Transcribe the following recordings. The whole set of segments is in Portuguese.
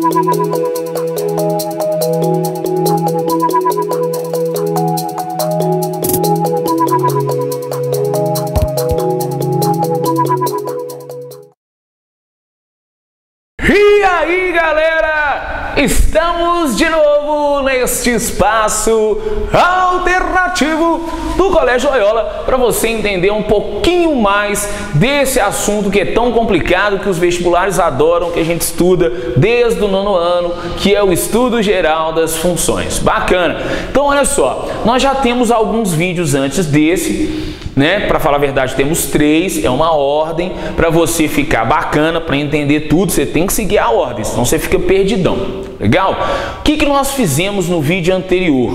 E aí, galera, estamos de novo neste espaço alternativo do Colégio Loyola para você entender um pouquinho mais desse assunto que é tão complicado, que os vestibulares adoram, que a gente estuda desde o 9º ano, que é o estudo geral das funções. Bacana! Então, olha só, nós já temos alguns vídeos antes desse, né? Para falar a verdade, temos 3, é uma ordem para você ficar bacana, para entender tudo, você tem que seguir a ordem, senão você fica perdidão. Legal? O que nós fizemos no vídeo anterior?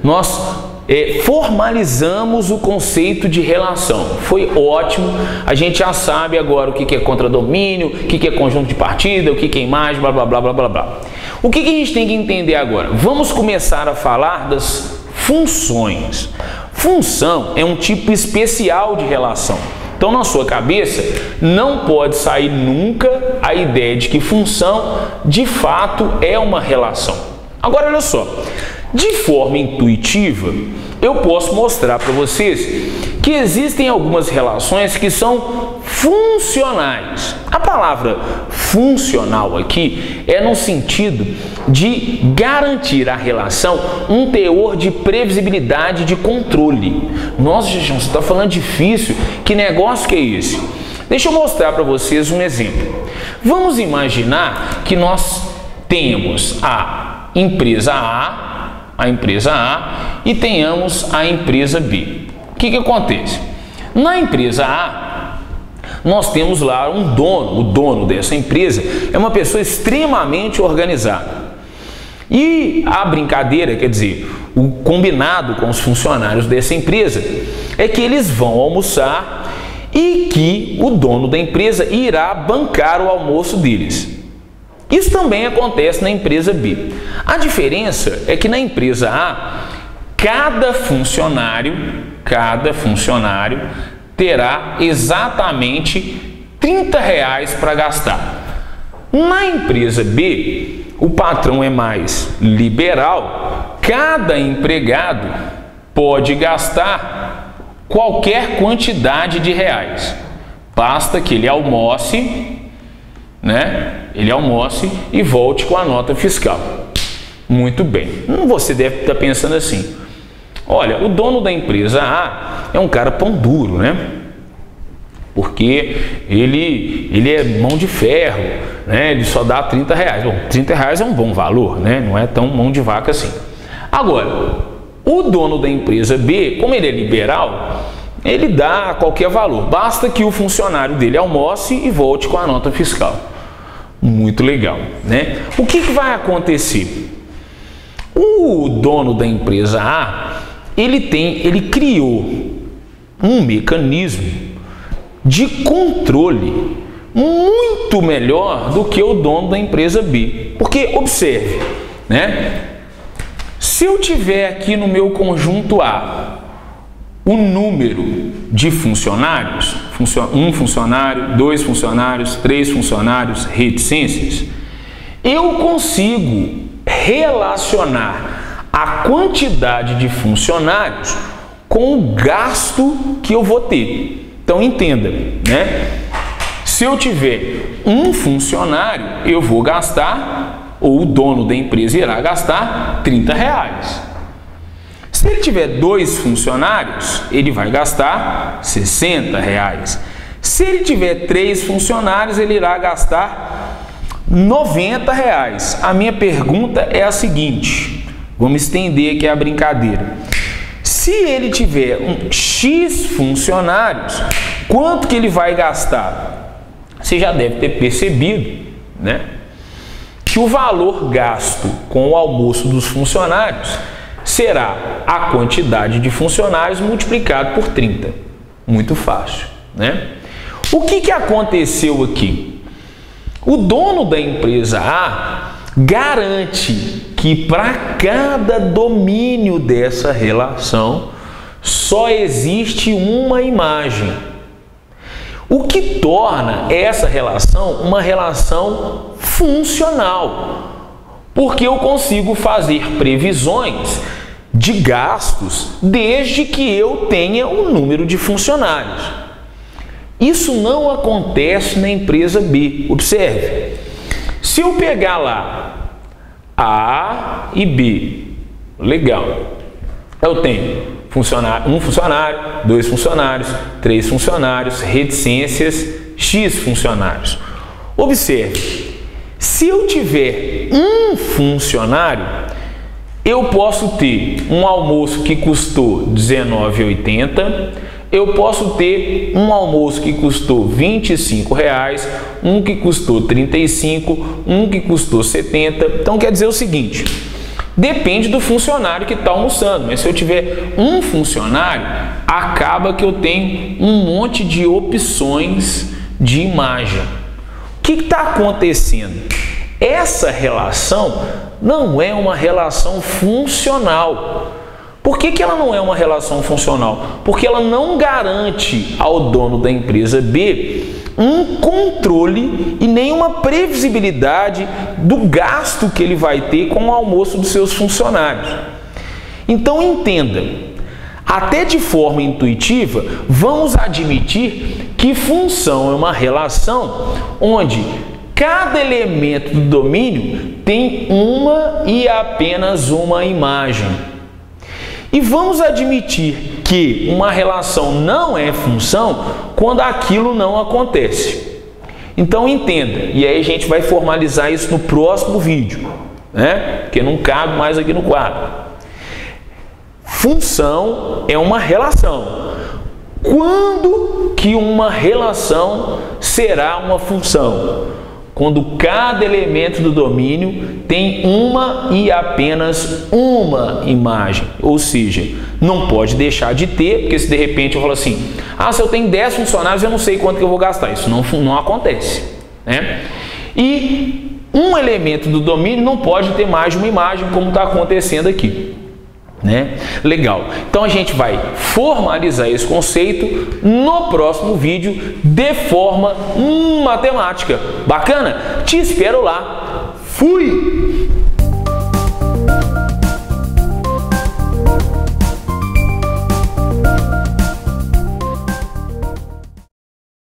Nós formalizamos o conceito de relação. Foi ótimo, a gente já sabe agora o que é contradomínio, o que é conjunto de partida, o que é imagem, blá blá blá blá blá blá. O que a gente tem que entender agora? Vamos começar a falar das funções. Função é um tipo especial de relação. Então, na sua cabeça, não pode sair nunca a ideia de que função, de fato, é uma relação. Agora, olha só. De forma intuitiva, eu posso mostrar para vocês que existem algumas relações que são funcionais. A palavra funcional aqui é no sentido de garantir à relação um teor de previsibilidade, de controle. Nossa, gente, você está falando difícil, que negócio que é esse? Deixa eu mostrar para vocês um exemplo. Vamos imaginar que nós temos a empresa A e tenhamos a empresa B. O que acontece? Na empresa A, nós temos lá um dono. O dono dessa empresa é uma pessoa extremamente organizada. E a brincadeira, quer dizer, o combinado com os funcionários dessa empresa é que eles vão almoçar e que o dono da empresa irá bancar o almoço deles. Isso também acontece na empresa B. A diferença é que na empresa A, cada funcionário terá exatamente R$30 para gastar. Na empresa B, o patrão é mais liberal, cada empregado pode gastar qualquer quantidade de reais. Basta que ele almoce, né? Ele almoce e volte com a nota fiscal. Muito bem. Você deve estar pensando assim: olha, o dono da empresa A é um cara pão duro, né? Porque ele é mão de ferro, né? Ele só dá R$30. Bom, R$30 é um bom valor, né? Não é tão mão de vaca assim. Agora, o dono da empresa B, como ele é liberal, ele dá qualquer valor. Basta que o funcionário dele almoce e volte com a nota fiscal. Muito legal, né? O que vai acontecer? O dono da empresa A, ele criou um mecanismo de controle muito melhor do que o dono da empresa B. Porque, observe, né? Se eu tiver aqui no meu conjunto A o número de funcionários, 1 funcionário, 2 funcionários, 3 funcionários, reticências, eu consigo relacionar a quantidade de funcionários com o gasto que eu vou ter. Então, entenda, né? Se eu tiver 1 funcionário, eu vou gastar, ou o dono da empresa irá gastar R$30. Se ele tiver 2 funcionários, ele vai gastar R$60. Se ele tiver 3 funcionários, ele irá gastar R$90. A minha pergunta é a seguinte, vamos estender aqui a brincadeira. Se ele tiver X funcionários, quanto que ele vai gastar? Você já deve ter percebido, né? Que o valor gasto com o almoço dos funcionários será a quantidade de funcionários multiplicado por 30. Muito fácil, né? O que aconteceu aqui? O dono da empresa A garante que para cada domínio dessa relação só existe uma imagem. O que torna essa relação uma relação funcional, porque eu consigo fazer previsões de gastos desde que eu tenha um número de funcionários. Isso não acontece na empresa B. Observe, se eu pegar lá A e B, legal, eu tenho um funcionário, 2 funcionários, 3 funcionários, reticências, X funcionários. Observe, se eu tiver um funcionário, eu posso ter um almoço que custou R$19,80, eu posso ter um almoço que custou R$25, um que custou R$35, um que custou R$70. Então quer dizer o seguinte, depende do funcionário que está almoçando, mas se eu tiver um funcionário, acaba que eu tenho um monte de opções de imagem. O que está acontecendo? Essa relação não é uma relação funcional. Por que ela não é uma relação funcional? Porque ela não garante ao dono da empresa B um controle e nenhuma previsibilidade do gasto que ele vai ter com o almoço dos seus funcionários. Então entenda, até de forma intuitiva, vamos admitir que função é uma relação onde cada elemento do domínio tem uma e apenas uma imagem. E vamos admitir que uma relação não é função quando aquilo não acontece. Então entenda, e aí a gente vai formalizar isso no próximo vídeo, né? Porque não cabe mais aqui no quadro. Função é uma relação. Quando que uma relação será uma função? Quando cada elemento do domínio tem uma e apenas uma imagem. Ou seja, não pode deixar de ter, porque se de repente eu falo assim, se eu tenho 10 funcionários, eu não sei quanto que eu vou gastar. Isso não acontece, né? E um elemento do domínio não pode ter mais de uma imagem, como está acontecendo aqui, né? Legal. Então a gente vai formalizar esse conceito no próximo vídeo de forma matemática. Bacana? Te espero lá. Fui!